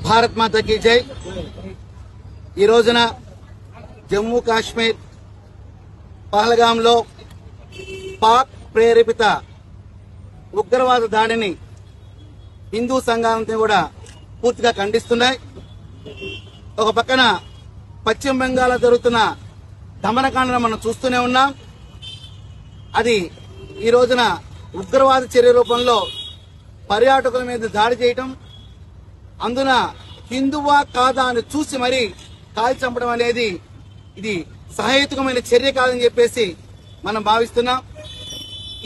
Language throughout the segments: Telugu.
భారత్ మాతాకి జై. ఈ రోజున జమ్మూ కాశ్మీర్ పహల్గాంలో పాక్ ప్రేరేపిత ఉగ్రవాద దాడిని హిందూ సంఘాలంతా కూడా పూర్తిగా ఖండిస్తున్నాయి. ఒక పక్కన పశ్చిమ బెంగాల్లో జరుగుతున్న దమనకాండను మనం చూస్తూనే ఉన్నాం. అది ఈ రోజున ఉగ్రవాద చర్య రూపంలో పర్యాటకుల మీద దాడి చేయటం, అందున హిందువా కాదా అని చూసి మరీ కాల్చి చంపడం అనేది ఇది సహేతుకమైన చర్య కాదని చెప్పేసి మనం భావిస్తున్నాం.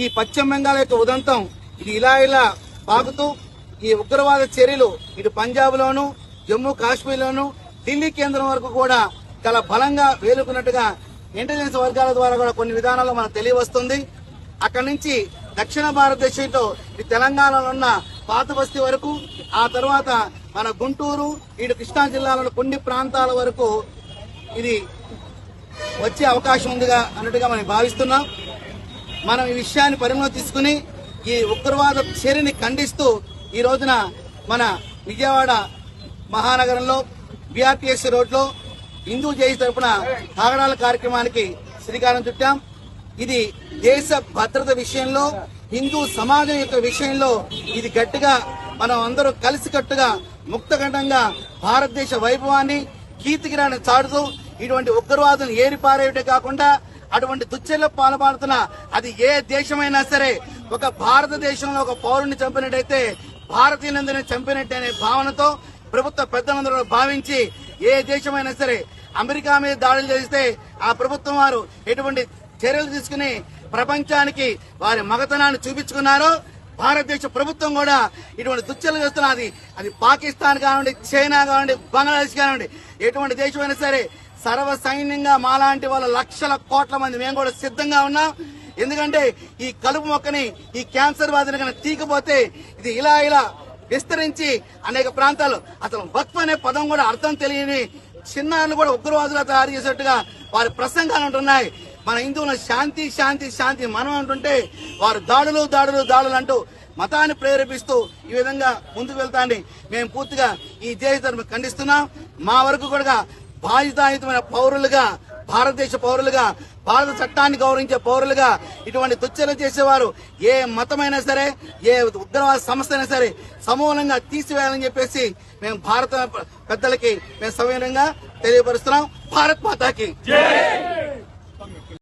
ఈ పశ్చిమ బెంగాల్ యొక్క ఉదంతం ఇది ఇలా పాకుతూ ఈ ఉగ్రవాద చర్యలు ఇటు పంజాబ్ లోను, జమ్మూ కాశ్మీర్ లోను, ఢిల్లీ కేంద్రం వరకు కూడా చాలా బలంగా వేలుకున్నట్టుగా ఇంటెలిజెన్స్ వర్గాల ద్వారా కూడా కొన్ని విధానాల్లో మనకు తెలియవస్తుంది. అక్కడి నుంచి దక్షిణ భారతదేశంలో ఈ తెలంగాణలో ఉన్న పాత బస్తీ వరకు, ఆ తర్వాత మన గుంటూరు, ఇటు కృష్ణా జిల్లాలోని కొన్ని ప్రాంతాల వరకు ఇది వచ్చే అవకాశం ఉందిగా అన్నట్టుగా మనం భావిస్తున్నాం. మనం ఈ విషయాన్ని పరిగణలోకి తీసుకుని ఈ ఉగ్రవాద చర్యని ఖండిస్తూ ఈ రోజున మన విజయవాడ మహానగరంలో బీఆర్టీఎస్ రోడ్లో హిందూ జై తరపున కాగడాల కార్యక్రమానికి శ్రీకారం చుట్టాం. ఇది దేశ భద్రత విషయంలో, హిందూ సమాజం యొక్క విషయంలో ఇది గట్టిగా మనం అందరూ కలిసికట్టుగా ముక్తకంఠంగా భారతదేశ వైభవాన్ని, కీర్తికిరాన్ని చాటుతూ ఇటువంటి ఉగ్రవాదులను ఏరిపారేయటే కాకుండా అటువంటి దుశ్చర్యలో పాల్పడుతున్న అది ఏ దేశమైనా సరే ఒక భారతదేశంలో ఒక పౌరుని చంపినట్టయితే భారతీయులందరినీ చంపినట్టే అనే భావనతో ప్రభుత్వ పెద్దలందరూ భావించి ఏ దేశమైనా సరే అమెరికా మీద దాడులు చేస్తే ఆ ప్రభుత్వం వారు ఎటువంటి చర్యలు తీసుకుని ప్రపంచానికి వారి మగతనాన్ని చూపించుకున్నారో భారతదేశ ప్రభుత్వం కూడా ఇటువంటి దుశ్చర్యలు చేస్తున్నది. అది పాకిస్తాన్ కానివ్వండి, చైనా కానివ్వండి, బంగ్లాదేశ్ కానివ్వండి, ఎటువంటి దేశమైనా సరే సర్వ సైన్యంగా మాలాంటి వాళ్ళ లక్షల కోట్ల మంది మేము కూడా సిద్ధంగా ఉన్నాం. ఎందుకంటే ఈ కలుపు మొక్కని, ఈ క్యాన్సర్ బాధని కనుక తీకపోతే ఇది ఇలా విస్తరించి అనేక ప్రాంతాలు అసలు వక్ఫ్ అనే పదం కూడా అర్థం తెలియని చిన్నారులు కూడా ఉగ్రవాదులు తయారు చేసేట్టుగా వారి ప్రసంగాలు ఉంటున్నాయి. మన హిందువుల శాంతి శాంతి శాంతి మనం అంటుంటే వారు దాడులు అంటూ మతాన్ని ప్రేరేపిస్తూ ఈ విధంగా ముందుకు వెళ్తాండి మేము పూర్తిగా ఈ దేశ ఖండిస్తున్నాం. మా వరకు కూడా బాధ్యతాయుతమైన పౌరులుగా, భారతదేశ పౌరులుగా, భారత చట్టాన్ని గౌరవించే పౌరులుగా ఇటువంటి దుశ్చర్యలు చేసేవారు ఏ మతమైనా సరే, ఏ ఉగ్రవాద సంస్థ అయినా సరే సమూలంగా తీసివేయాలని చెప్పేసి మేము భారత పెద్దలకి మేము సవినయంగా తెలియపరుస్తున్నాం. భారత్ మాతాకి జై.